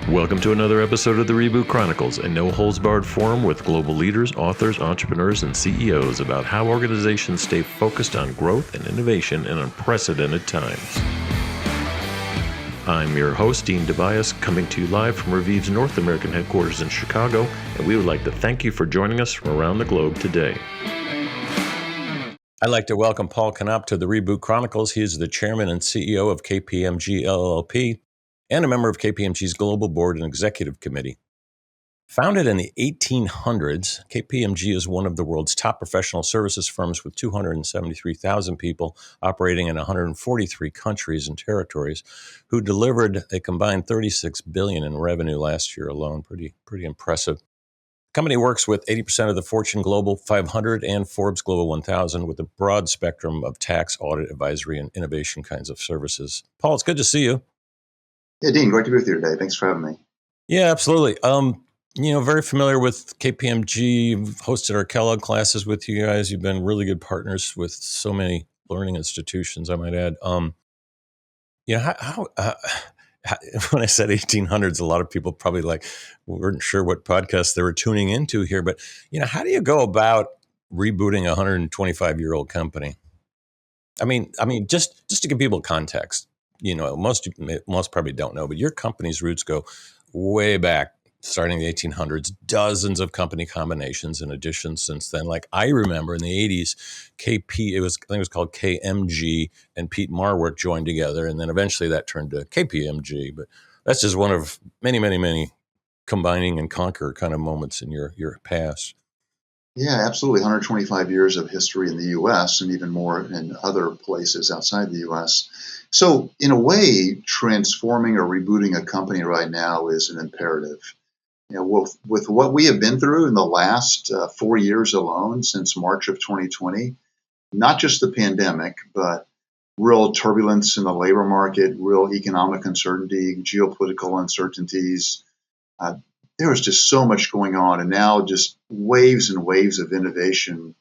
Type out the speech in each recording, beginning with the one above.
Welcome to another episode of the Reboot Chronicles, a no-holds-barred forum with global leaders, authors, entrepreneurs, and CEOs about how organizations stay focused on growth and innovation in unprecedented times. I'm your host, Dean DeVias, coming to you live from Reviv's North American headquarters in Chicago, and we would like to thank you for joining us from around the globe today. I'd like to welcome Paul Knopp to the Reboot Chronicles. He is the chairman and CEO of KPMG LLP and a member of KPMG's Global Board and Executive Committee. Founded in the 1800s, KPMG is one of the world's top professional services firms with 273,000 people operating in 143 countries and territories, who delivered a combined $36 billion in revenue last year alone. Pretty impressive. The company works with 80% of the Fortune Global 500 and Forbes Global 1000 with a broad spectrum of tax, audit, advisory, and innovation kinds of services. Paul, it's good to see you. Yeah, Dean, great to be with you today. Thanks for having me. Yeah, absolutely. Very familiar with KPMG. You've hosted our Kellogg classes with you guys. You've been really good partners with so many learning institutions, I might add. When I said 1800s, a lot of people probably weren't sure what podcast they were tuning into here. But, how do you go about rebooting a 125-year-old company? I mean, just to give people context, most probably don't know, but your company's roots go way back, starting in the 1800s, dozens of company combinations and additions since then. Like I remember in the 80s, I think it was called KMG, and Pete Marwick joined together, and then eventually that turned to KPMG. But that's just one of many, many, many combining and conquer kind of moments in your past. Yeah, absolutely. 125 years of history in the U.S. and even more in other places outside the U.S. So in a way, transforming or rebooting a company right now is an imperative. With what we have been through in the last 4 years alone, since March of 2020, not just the pandemic, but real turbulence in the labor market, real economic uncertainty, geopolitical uncertainties. There was just so much going on, and now just waves and waves of innovation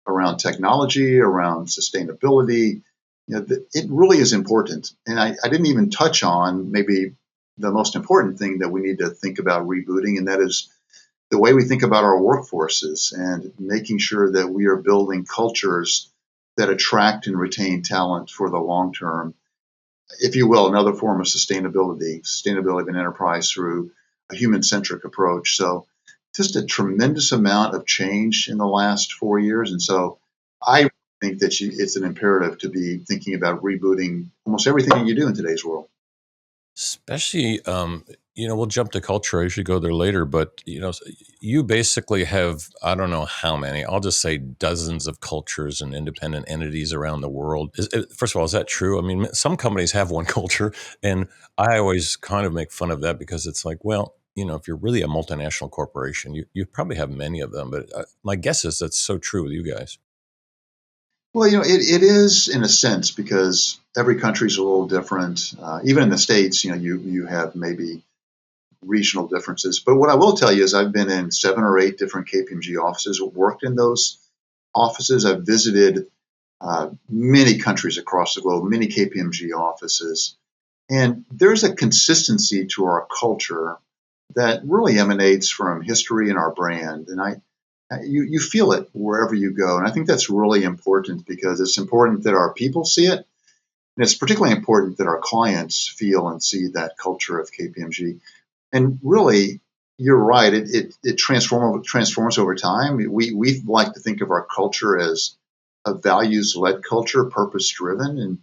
around technology, around sustainability. It really is important. And I didn't even touch on maybe the most important thing that we need to think about rebooting, and that is the way we think about our workforces and making sure that we are building cultures that attract and retain talent for the long term. If you will, another form of sustainability of an enterprise through a human-centric approach. So just a tremendous amount of change in the last 4 years. And so I think that it's an imperative to be thinking about rebooting almost everything you do in today's world. Especially, we'll jump to culture. I should go there later, but, you basically have, I don't know how many, I'll just say dozens of cultures and independent entities around the world. First of all, is that true? I mean, some companies have one culture, and I always kind of make fun of that because it's like, well, if you're really a multinational corporation, you probably have many of them, but my guess is that's so true with you guys. Well, it is in a sense because every country is a little different. Even in the States, you have maybe regional differences. But what I will tell you is I've been in 7 or 8 different KPMG offices, worked in those offices. I've visited many countries across the globe, many KPMG offices. And there's a consistency to our culture that really emanates from history and our brand. And you feel it wherever you go. And I think that's really important because it's important that our people see it. And it's particularly important that our clients feel and see that culture of KPMG. And really, you're right. It transforms over time. We like to think of our culture as a values-led culture, purpose-driven, and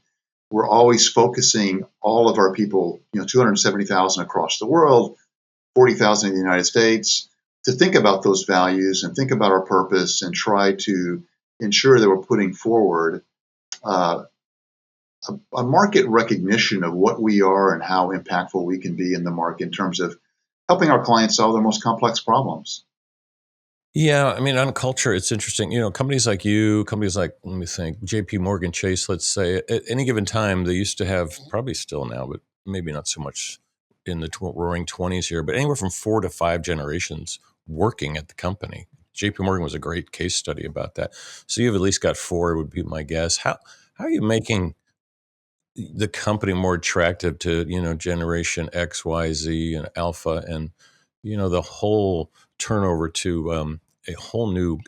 we're always focusing all of our people, 270,000 across the world, 40,000 in the United States, to think about those values and think about our purpose and try to ensure that we're putting forward a market recognition of what we are and how impactful we can be in the market in terms of helping our clients solve their most complex problems. Yeah, I mean, on culture, it's interesting. Companies like you, companies like, let me think, JP Morgan Chase, let's say, at any given time, they used to have, probably still now, but maybe not so much in the roaring 20s here, but anywhere from 4 to 5 generations working at the company. JP Morgan was a great case study about that. So you've at least got 4, would be my guess. How are you making the company more attractive to, generation X, Y, Z, and Alpha, and the whole turnover to a whole new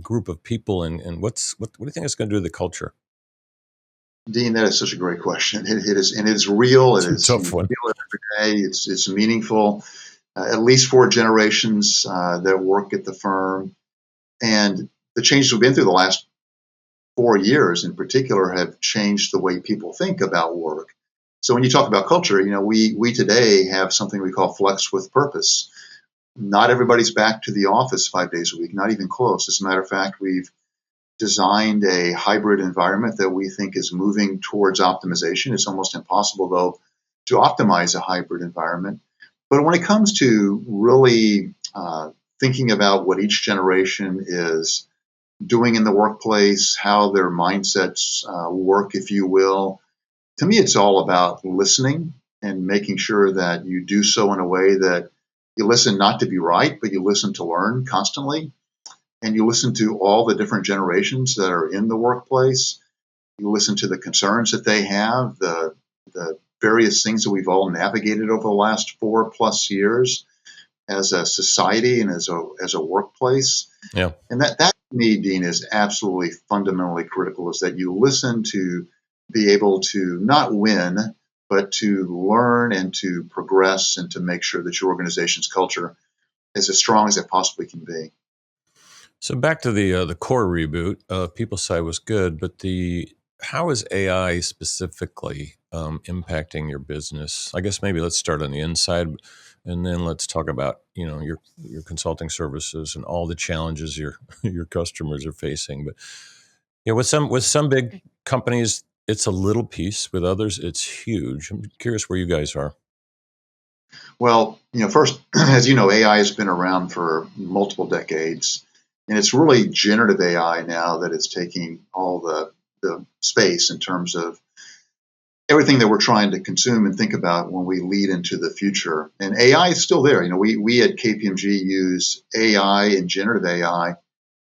group of people, and what do you think it's going to do to the culture? Dean, that is such a great question. It is, and it's real. It It's a is, tough you one. feel it every day. It's meaningful. At least 4 generations that work at the firm, and the changes we've been through the last 4 years, in particular, have changed the way people think about work. So when you talk about culture, we today have something we call flex with purpose. Not everybody's back to the office 5 days a week, not even close. As a matter of fact, we've designed a hybrid environment that we think is moving towards optimization. It's almost impossible, though, to optimize a hybrid environment. But when it comes to really thinking about what each generation is doing in the workplace, how their mindsets work, if you will, to me, it's all about listening and making sure that you do so in a way that you listen not to be right, but you listen to learn constantly. And you listen to all the different generations that are in the workplace. You listen to the concerns that they have, the various things that we've all navigated over the last 4+ years as a society and as a workplace. Yeah. And that to me, Dean, is absolutely fundamentally critical, is that you listen to be able to not win, but to learn and to progress and to make sure that your organization's culture is as strong as it possibly can be. So back to the core reboot, people side was good, but the how is AI specifically impacting your business? I guess maybe let's start on the inside, and then let's talk about your consulting services and all the challenges your your customers are facing. But with some big companies, it's a little piece. With others, it's huge. I'm curious where you guys are. Well, first, as you know, AI has been around for multiple decades, and it's really generative AI now that is taking all the space in terms of everything that we're trying to consume and think about when we lead into the future. And AI is still there. We at KPMG use AI and generative AI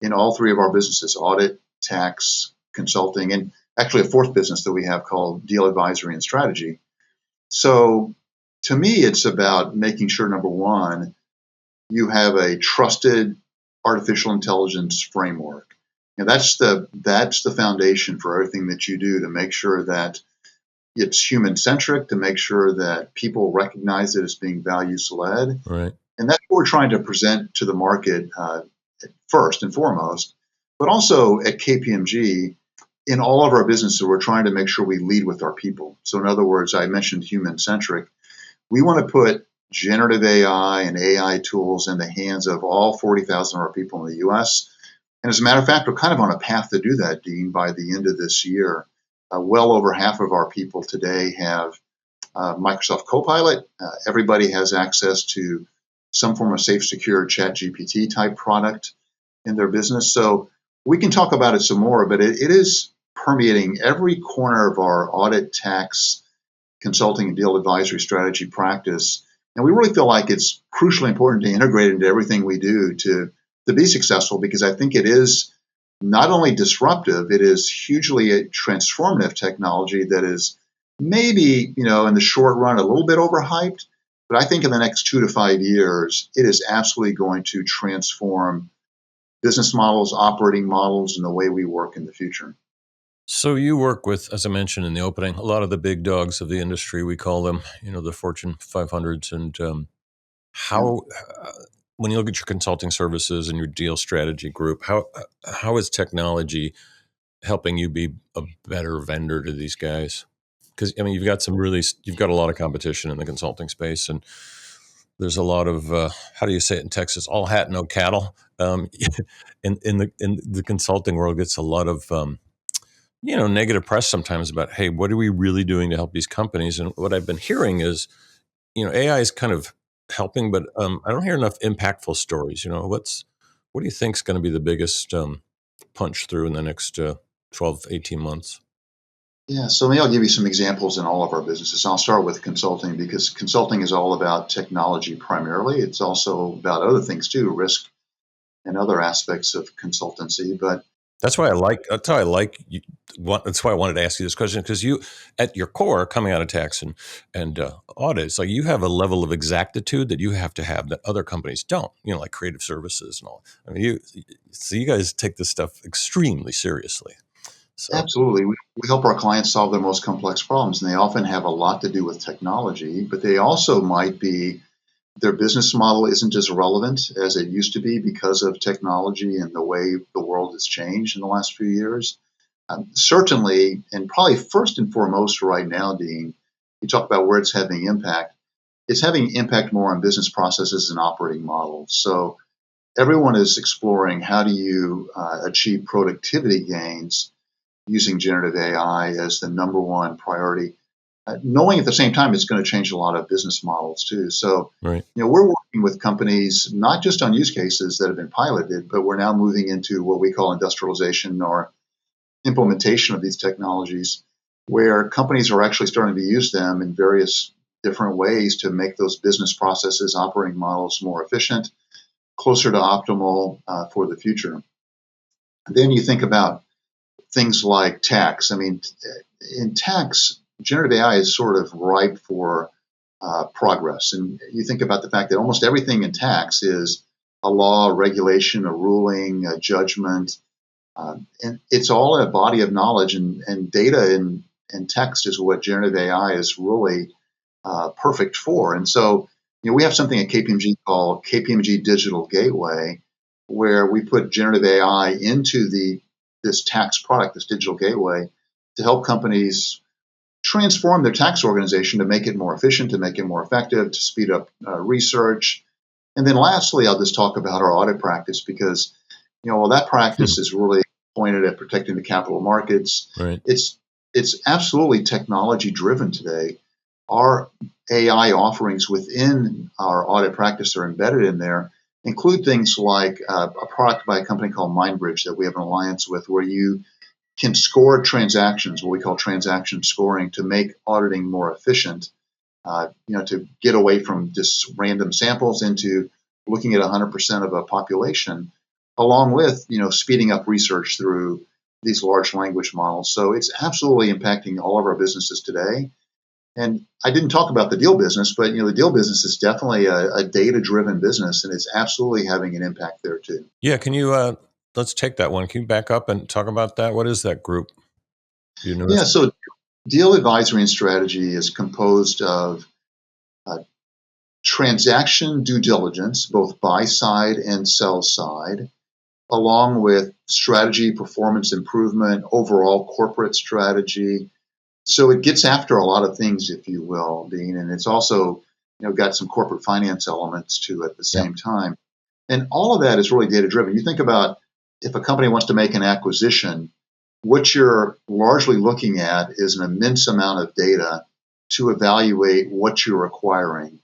in all three of our businesses: audit, tax, consulting, and actually a fourth business that we have called deal advisory and strategy. So to me, it's about making sure, number one, you have a trusted artificial intelligence framework. That's the foundation for everything that you do, to make sure that it's human centric, to make sure that people recognize it as being values led. Right. And that's what we're trying to present to the market first and foremost. But also at KPMG, in all of our businesses, we're trying to make sure we lead with our people. So in other words, I mentioned human centric. We want to put generative AI and AI tools in the hands of all 40,000 of our people in the US. And as a matter of fact, we're kind of on a path to do that, Dean, by the end of this year. Well over half of our people today have Microsoft Copilot. Everybody has access to some form of safe, secure ChatGPT type product in their business. So we can talk about it some more, but it is permeating every corner of our audit, tax, consulting, and deal advisory strategy practice. And we really feel like it's crucially important to integrate it into everything we do to be successful, because I think it is not only disruptive, it is hugely a transformative technology that is maybe, in the short run, a little bit overhyped. But I think in the next 2 to 5 years, it is absolutely going to transform business models, operating models, and the way we work in the future. So you work with, as I mentioned in the opening, a lot of the big dogs of the industry. We call them, the Fortune 500s. And Yeah. how, when you look at your consulting services and your deal strategy group, how is technology helping you be a better vendor to these guys? Because you've got a lot of competition in the consulting space, and there's a lot of how do you say it in Texas? All hat, no cattle. In the consulting world, gets a lot of negative press sometimes about, hey, what are we really doing to help these companies? And what I've been hearing is, AI is kind of helping, but I don't hear enough impactful stories. What do you think is going to be the biggest punch through in the next 12, 18 months? Yeah, so maybe I'll give you some examples in all of our businesses. I'll start with consulting, because consulting is all about technology primarily. It's also about other things too, risk and other aspects of consultancy. But That's why I like. That's how I like. That's why I wanted to ask you this question, because you, at your core, coming out of tax and audit, it's like you have a level of exactitude that you have to have that other companies don't. You know, like creative services and all. I mean, you guys take this stuff extremely seriously. So Absolutely. We help our clients solve their most complex problems, and they often have a lot to do with technology, but they also might be their business model isn't as relevant as it used to be because of technology and the way the world has changed in the last few years. Certainly, and probably first and foremost right now, Dean, you talk about where it's having impact. It's having impact more on business processes and operating models. So everyone is exploring how do you achieve productivity gains using generative AI as the number one priority, knowing at the same time it's going to change a lot of business models too. So, right. we're working with companies not just on use cases that have been piloted, but we're now moving into what we call industrialization or implementation of these technologies, where companies are actually starting to use them in various different ways to make those business processes, operating models more efficient, closer to optimal for the future. Then you think about things like tax. I mean, in tax, generative AI is sort of ripe for progress. And you think about the fact that almost everything in tax is a law, a regulation, a ruling, a judgment, and it's all a body of knowledge, and data and text is what generative AI is really perfect for. And so, we have something at KPMG called KPMG Digital Gateway, where we put generative AI into this tax product, this digital gateway, to help companies transform their tax organization to make it more efficient, to make it more effective, to speed up research. And then lastly, I'll just talk about our audit practice because, while that practice is really pointed at protecting the capital markets, Right. it's absolutely technology driven today. Our AI offerings within our audit practice are embedded in there, include things like a product by a company called MindBridge that we have an alliance with, where you can score transactions, what we call transaction scoring, to make auditing more efficient. To get away from just random samples into looking at 100% of a population, along with speeding up research through these large language models. So it's absolutely impacting all of our businesses today. And I didn't talk about the deal business, but the deal business is definitely a data-driven business, and it's absolutely having an impact there too. Yeah. Can you let's take that one. Can you back up and talk about that? What is that group? You Yeah, noticed? so deal advisory and strategy is composed of uh, transaction due diligence, both buy side and sell side, along with strategy, performance improvement, overall corporate strategy. So it gets after a lot of things, if you will, Dean, and it's also got some corporate finance elements to it at the Yeah. same time. And all of that is really data driven. You think about if a company wants to make an acquisition, what you're largely looking at is an immense amount of data to evaluate what you're acquiring.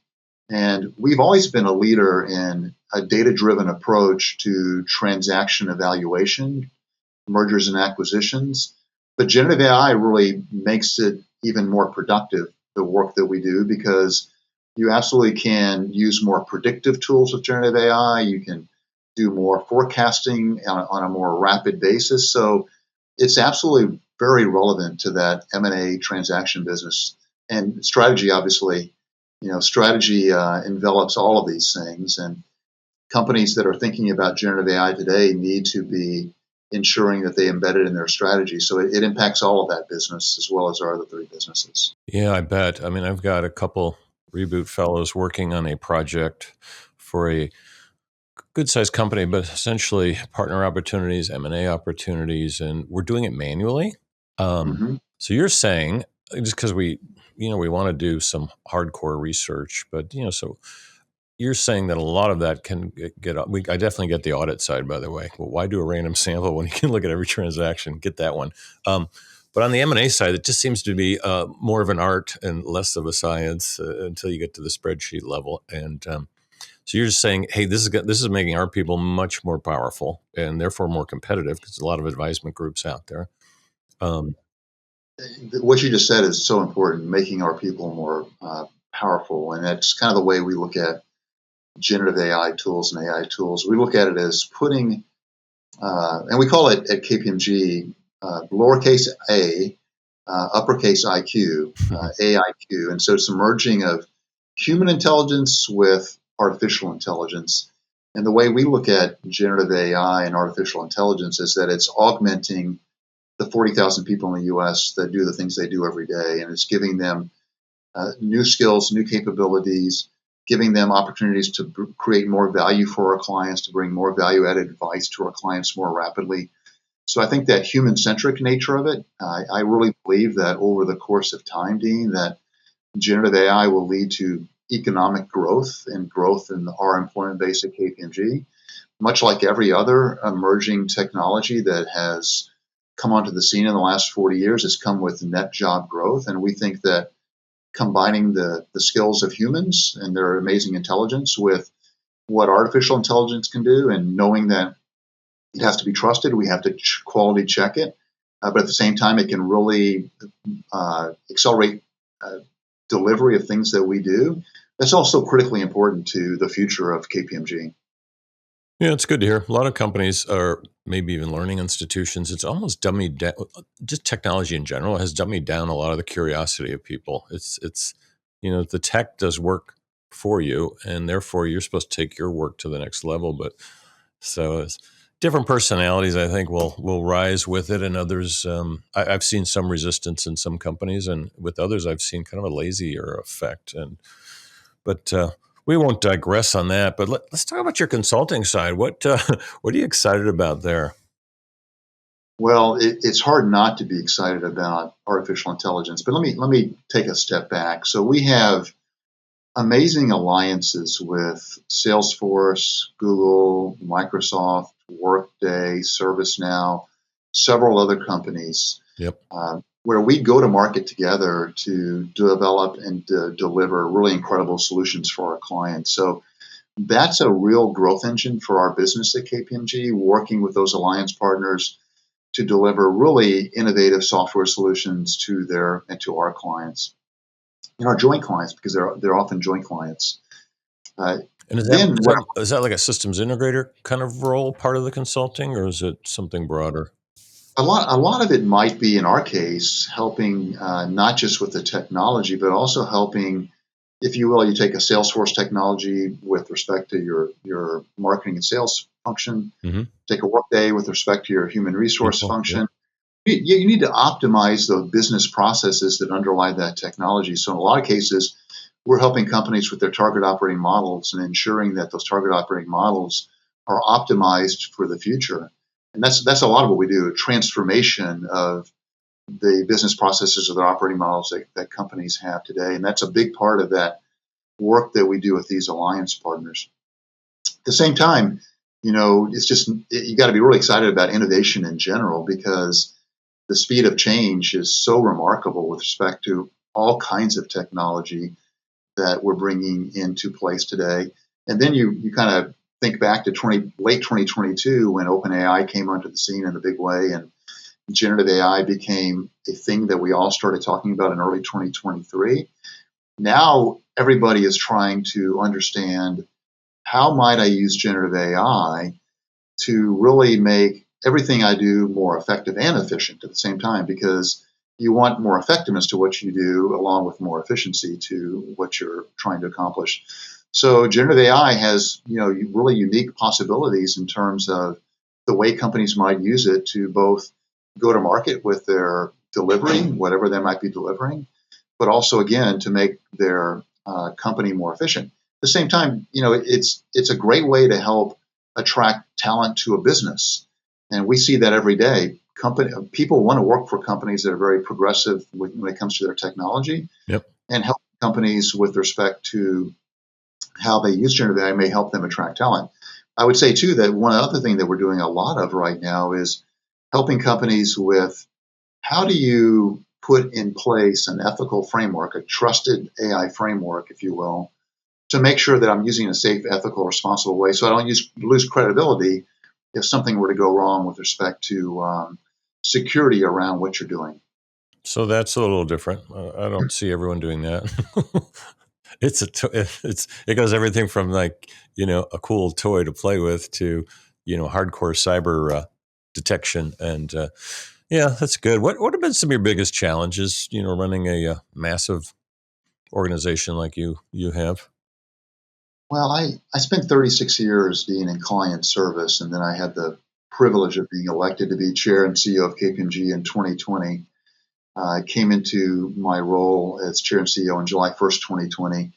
And we've always been a leader in a data driven approach to transaction evaluation, mergers and acquisitions. But generative AI really makes it even more productive, the work that we do, because you absolutely can use more predictive tools with generative AI. You can do more forecasting on a more rapid basis. So it's absolutely very relevant to that M&A transaction business. And strategy, obviously, strategy envelops all of these things. And companies that are thinking about generative AI today need to be ensuring that they embed it in their strategy. So it impacts all of that business as well as our other three businesses. Yeah, I bet. I mean, I've got a couple Reboot fellows working on a project for a good sized company, but essentially partner opportunities, M&A opportunities, and we're doing it manually. Mm-hmm. So you're saying, just because we want to do some hardcore research, but so you're saying that a lot of that can I definitely get the audit side, by the way. Well, why do a random sample when you can look at every transaction? Get that one. But on the M&A side, it just seems to be more of an art and less of a science until you get to the spreadsheet level. And so you're just saying, hey, this is making our people much more powerful and therefore more competitive because there's a lot of advisement groups out there. What you just said is so important, making our people more powerful. And that's kind of the way we look at generative AI tools and AI tools. We look at it as putting and we call it at KPMG lowercase a, uppercase IQ, AIQ. And so it's a merging of human intelligence with artificial intelligence. And the way we look at generative AI and artificial intelligence is that it's augmenting the 40,000 people in the US that do the things they do every day. And it's giving them new skills, new capabilities, giving them opportunities to create more value for our clients, to bring more value added advice to our clients more rapidly. So I think that human centric nature of it, I really believe that over the course of time, Dean, that generative AI will lead to economic growth and growth in our employment base at KPMG, much like every other emerging technology that has come onto the scene in the last 40 years has come with net job growth. And we think that combining the skills of humans and their amazing intelligence with what artificial intelligence can do, and knowing that it has to be trusted, we have to quality check it, but at the same time, it can really accelerate delivery of things that we do. That's also critically important to the future of KPMG. Yeah, it's good to hear. A lot of companies, or maybe even learning institutions, it's almost dummied down. Just technology in general has dummied down a lot of the curiosity of people. It's the tech does work for you, and therefore you're supposed to take your work to the next level. But so it's different personalities, I think, will rise with it, and others. I've seen some resistance in some companies, and with others, I've seen kind of a lazier effect. But we won't digress on that. But let's talk about your consulting side. What are you excited about there? Well, it's hard not to be excited about artificial intelligence, but let me take a step back. So we have amazing alliances with Salesforce, Google, Microsoft, Workday, ServiceNow, several other companies, Yep. where we go to market together to develop and deliver really incredible solutions for our clients. So that's a real growth engine for our business at KPMG, working with those alliance partners to deliver really innovative software solutions to their and to our clients and our joint clients, because they're often joint clients. And Then what is that like a systems integrator kind of role, part of the consulting, or is it something broader? a lot of it might be in our case helping not just with the technology, but also helping, if you will, you take a Salesforce technology with respect to your marketing and sales function, Mm-hmm. take a Workday with respect to your human resource People. Yep. function. You need to optimize the business processes that underlie that technology. So in a lot of cases, we're helping companies with their target operating models and ensuring that those target operating models are optimized for the future. And that's a lot of what we do, a transformation of the business processes of their operating models that companies have today. And that's a big part of that work that we do with these alliance partners. At the same time, it's just you got to be really excited about innovation in general, because the speed of change is so remarkable with respect to all kinds of technology that we're bringing into place today. And then you kind of think back to late 2022 when OpenAI came onto the scene in a big way, and generative AI became a thing that we all started talking about in early 2023. Now everybody is trying to understand, how might I use generative AI to really make everything I do more effective and efficient at the same time, because you want more effectiveness to what you do along with more efficiency to what you're trying to accomplish. So generative AI has really unique possibilities in terms of the way companies might use it to both go to market with their delivery, whatever they might be delivering, but also again to make their company more efficient. At the same time, it's a great way to help attract talent to a business, and we see that every day. People want to work for companies that are very progressive when it comes to their technology. Yep. And help companies with respect to how they use generative AI may help them attract talent. I would say too that one other thing that we're doing a lot of right now is helping companies with, how do you put in place an ethical framework, a trusted AI framework, if you will, to make sure that I'm using a safe, ethical, responsible way, so I don't lose credibility if something were to go wrong with respect to security around what you're doing. So that's a little different. I don't see everyone doing that. It goes everything from, like, a cool toy to play with to hardcore cyber detection. And yeah, that's good. What have been some of your biggest challenges, running a massive organization like you have? Well, I spent 36 years being in client service, and then I had the privilege of being elected to be chair and CEO of KPMG in 2020. I came into my role as chair and CEO on July 1st, 2020.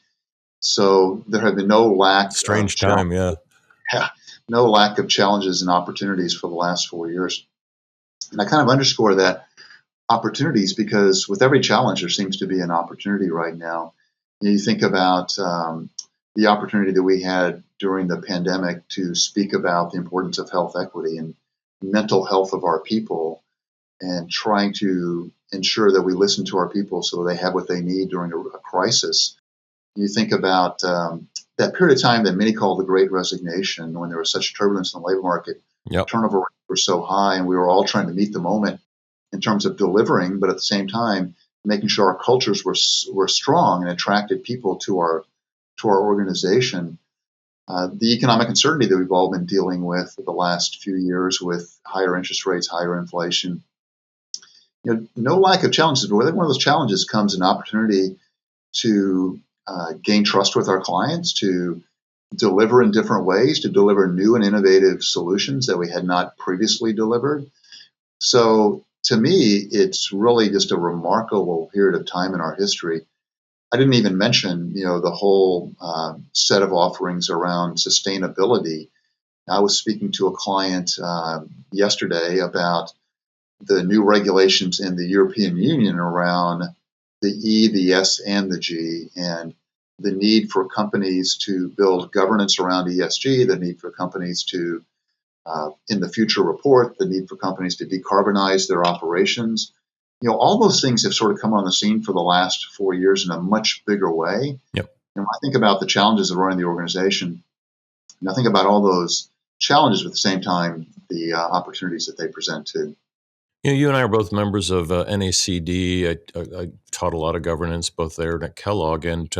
So there have been no lack of Strange time, yeah. no lack of challenges and opportunities for the last 4 years. And I kind of underscore that opportunities because with every challenge, there seems to be an opportunity right now. You think about the opportunity that we had during the pandemic to speak about the importance of health equity and mental health of our people and trying to ensure that we listen to our people so they have what they need during a crisis. You think about that period of time that many call the Great Resignation, when there was such turbulence in the labor market, Yep. turnover rates were so high, and we were all trying to meet the moment in terms of delivering, but at the same time making sure our cultures were strong and attracted people to our organization. The economic uncertainty that we've all been dealing with for the last few years, with higher interest rates, higher inflation, no lack of challenges, but with one of those challenges comes an opportunity to gain trust with our clients, to deliver in different ways, to deliver new and innovative solutions that we had not previously delivered. So to me, it's really just a remarkable period of time in our history. I didn't even mention, the whole set of offerings around sustainability. I was speaking to a client yesterday about the new regulations in the European Union around the E, the S, and the G, and the need for companies to build governance around ESG, the need for companies to, in the future, report, the need for companies to decarbonize their operations. All those things have sort of come on the scene for the last 4 years in a much bigger way. Yep. And when I think about the challenges of running the organization, and I think about all those challenges, but at the same time, the opportunities that they present too. You and I are both members of NACD. I taught a lot of governance both there and at Kellogg. And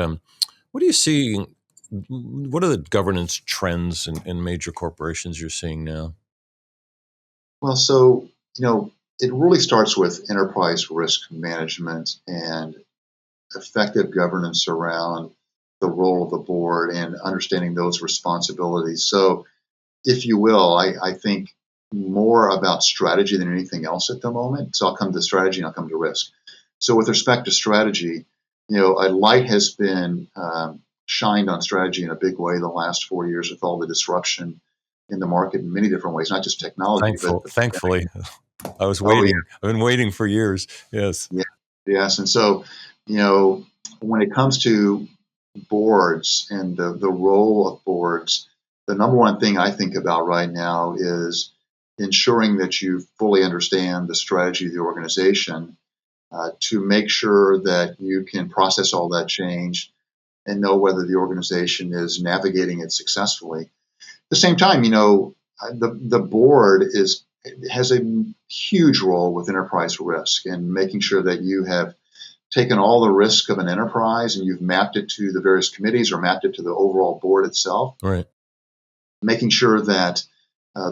what do you see? What are the governance trends in major corporations you're seeing now? Well, so, it really starts with enterprise risk management and effective governance around the role of the board and understanding those responsibilities. So, if you will, I think more about strategy than anything else at the moment. So I'll come to strategy and I'll come to risk. So with respect to strategy, a light has been shined on strategy in a big way the last 4 years with all the disruption in the market in many different ways, not just technology, but Thankfully, I was oh waiting. I've been waiting for years. Yes. yeah, yes. And so, when it comes to boards and the role of boards, the number one thing I think about right now is ensuring that you fully understand the strategy of the organization to make sure that you can process all that change and know whether the organization is navigating it successfully. At the same time, the board has a huge role with enterprise risk and making sure that you have taken all the risk of an enterprise and you've mapped it to the various committees or mapped it to the overall board itself. Right. Making sure that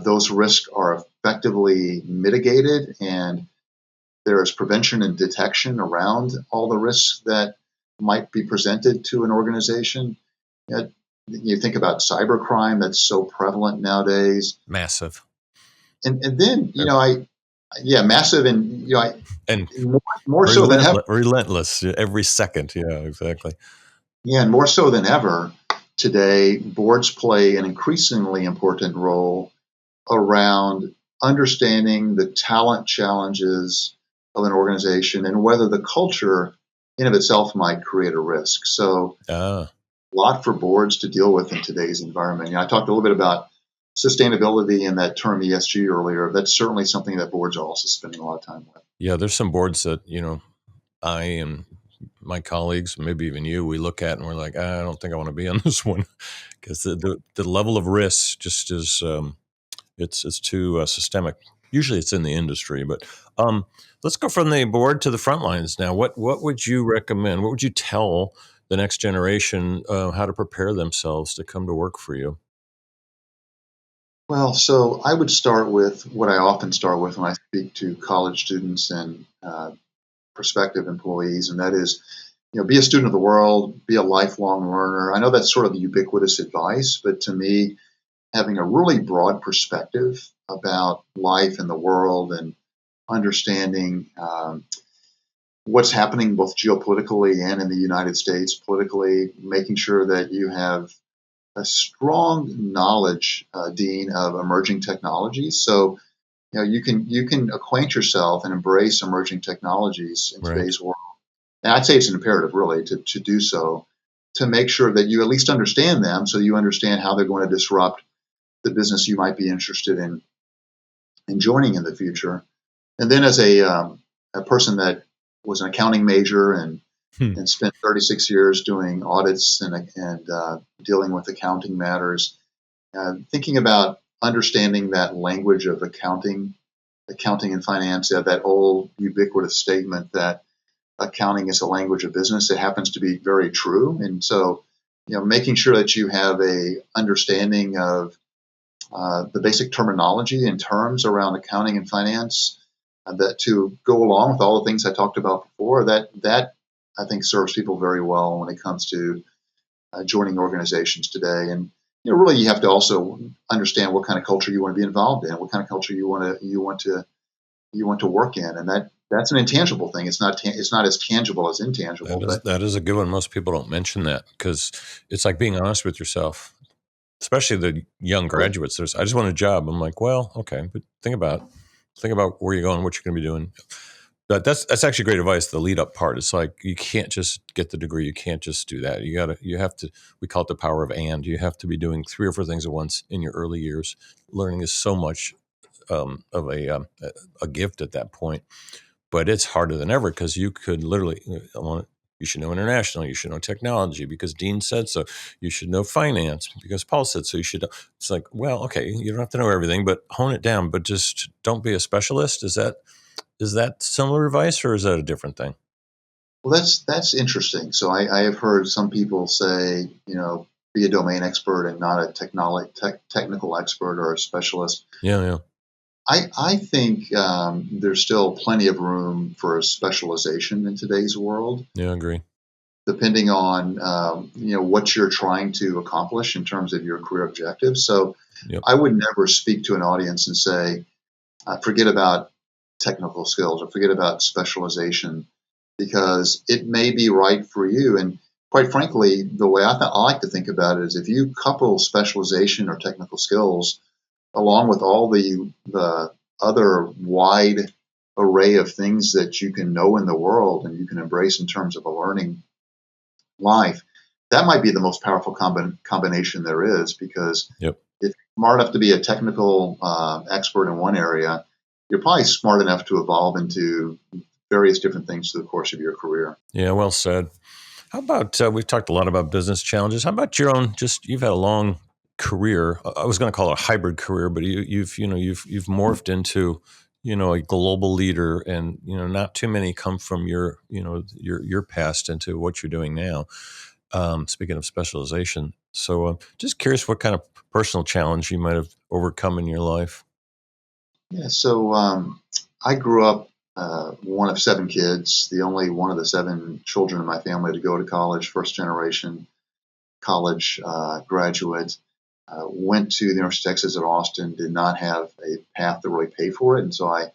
those risks are effectively mitigated and there is prevention and detection around all the risks that might be presented to an organization. You think about cybercrime that's so prevalent nowadays. Massive. And then, massive and, And more so than ever. Relentless every second. Yeah, exactly. Yeah, and more so than ever today, boards play an increasingly important role around understanding the talent challenges of an organization and whether the culture in of itself might create a risk. So a lot for boards to deal with in today's environment. I talked a little bit about sustainability and that term ESG earlier. That's certainly something that boards are also spending a lot of time with. Yeah, there's some boards that, I and my colleagues, maybe even you, we look at and we're like, I don't think I want to be on this one because the level of risk just is it's too systemic. Usually it's in the industry, but let's go from the board to the front lines now. What would you recommend? What would you tell the next generation how to prepare themselves to come to work for you? Well, so I would start with what I often start with when I speak to college students and prospective employees, and that is, be a student of the world, be a lifelong learner. I know that's sort of ubiquitous advice, but to me, having a really broad perspective about life and the world and understanding what's happening both geopolitically and in the United States politically, making sure that you have a strong knowledge, Dean, of emerging technologies. So you can acquaint yourself and embrace emerging technologies in Right. today's world. And I'd say it's an imperative, really, to do so, to make sure that you at least understand them, so you understand how they're going to disrupt the business you might be interested in joining in the future. And then, as a person that was an accounting major Hmm. and spent 36 years doing audits and dealing with accounting matters, thinking about understanding that language of accounting and finance, that old ubiquitous statement that accounting is a language of business. It happens to be very true. And so, making sure that you have a understanding of the basic terminology and terms around accounting and finance, that to go along with all the things I talked about before, that I think serves people very well when it comes to joining organizations today. And really, you have to also understand what kind of culture you want to be involved in, what kind of culture you want to work in, and that's an intangible thing. It's not as tangible as intangible, but That is a good one. Most people don't mention that because it's like being honest with yourself, especially the young really, graduates. There's, I just want a job. I'm like, well, okay, but think about where you're going, what you're going to be doing. But that's actually great advice. The lead up part. It's like you can't just get the degree. You can't just do that. You have to. We call it the power of and. You have to be doing 3 or 4 things at once in your early years. Learning is so much of a gift at that point, but it's harder than ever because you could literally. You should know international. You should know technology because Dean said so. You should know finance because Paul said so. You should know. It's like, well, okay, you don't have to know everything, but hone it down. But just don't be a specialist. Is that similar advice or is that a different thing? well, that's interesting. So I have heard some people say, be a domain expert and not a technical expert or a specialist. Yeah, yeah, I think there's still plenty of room for a specialization in today's world, yeah. I agree. depending on what you're trying to accomplish in terms of your career objectives. So Yep. I would never speak to an audience and say, forget about technical skills or forget about specialization, because it may be right for you. And quite frankly, the way I like to think about it is, if you couple specialization or technical skills along with all the other wide array of things that you can know in the world and you can embrace in terms of a learning life, that might be the most powerful combination there is. Because Yep. if you're smart enough to be a technical expert in one area, you're probably smart enough to evolve into various different things through the course of your career. Yeah. Well said. How about we've talked a lot about business challenges. How about your own? Just you've had a long career. I was going to call it a hybrid career, but you've morphed into a global leader, and not too many come from your past into what you're doing now. Speaking of specialization, so just curious what kind of personal challenge you might have overcome in your life. Yeah, so I grew up one of seven kids, the only one of the seven children in my family to go to college, first generation college graduate. Went to the University of Texas at Austin, did not have a path to really pay for it. And so I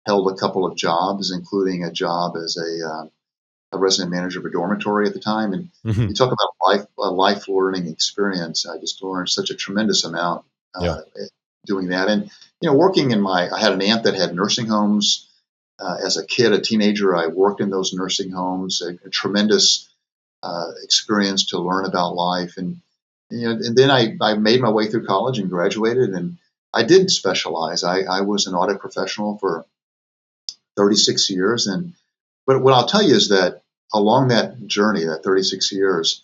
held a couple of jobs, including a job as a resident manager of a dormitory at the time. And Hmm. you talk about a life learning experience. I just learned such a tremendous amount Yeah. doing that. And, working I had an aunt that had nursing homes. As a kid, a teenager, I worked in those nursing homes, a tremendous experience to learn about life. And then I made my way through college and graduated, and I did specialize. I was an audit professional for 36 years. But what I'll tell you is that along that journey, that 36 years,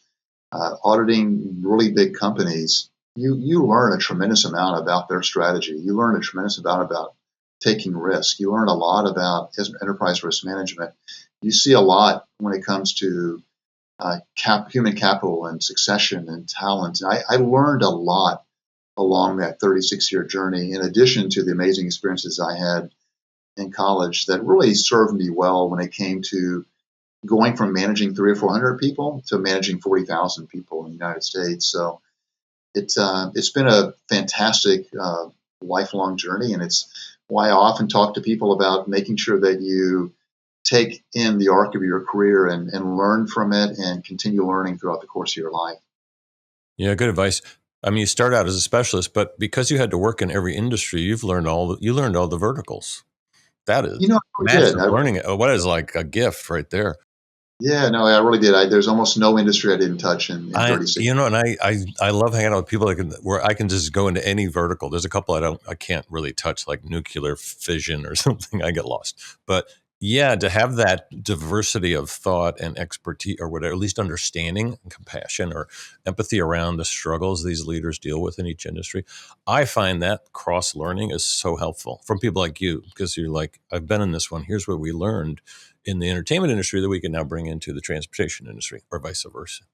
auditing really big companies, you learn a tremendous amount about their strategy. You learn a tremendous amount about taking risk. You learn a lot about enterprise risk management. You see a lot when it comes to human capital and succession and talent. I learned a lot along that 36-year journey, in addition to the amazing experiences I had in college that really served me well when it came to going from managing 300 or 400 people to managing 40,000 people in the United States. So it's been a fantastic lifelong journey, and it's why I often talk to people about making sure that you take in the arc of your career and learn from it and continue learning throughout the course of your life. Yeah, good advice. I mean, you start out as a specialist, but because you had to work in every industry, you learned all the verticals. That is You know, I really did. massive learning. What is like a gift right there? Yeah, no, I really did. There's almost no industry I didn't touch in 36. And I love hanging out with people where I can just go into any vertical. There's a couple I can't really touch, like nuclear fission or something. I get lost. But yeah, to have that diversity of thought and expertise, or whatever, at least understanding, and compassion, or empathy around the struggles these leaders deal with in each industry, I find that cross learning is so helpful from people like you, because you're like, I've been in this one. Here's what we learned in the entertainment industry that we can now bring into the transportation industry, or vice versa.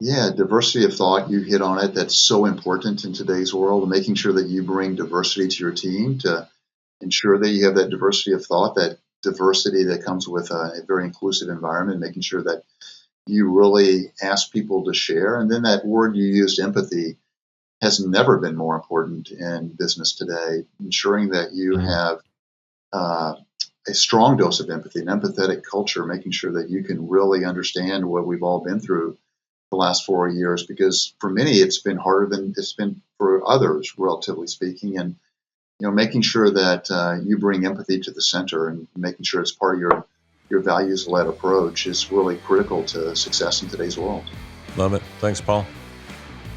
Yeah, diversity of thought, you hit on it. That's so important in today's world, making sure that you bring diversity to your team to ensure that you have that diversity of thought, that diversity that comes with a very inclusive environment, making sure that you really ask people to share. And then that word you used, empathy, has never been more important in business today, ensuring that you have uh, a strong dose of empathy, an empathetic culture, making sure that you can really understand what we've all been through the last 4 years, because for many it's been harder than it's been for others, relatively speaking. And making sure that you bring empathy to the center and making sure it's part of your values-led approach is really critical to success in today's world. Love it. Thanks, Paul.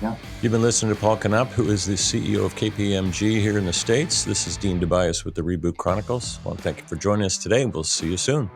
Yeah. You've been listening to Paul Knopp, who is the CEO of KPMG here in the States. This is Dean Tobias with the Reboot Chronicles. I want to thank you for joining us today, and we'll see you soon.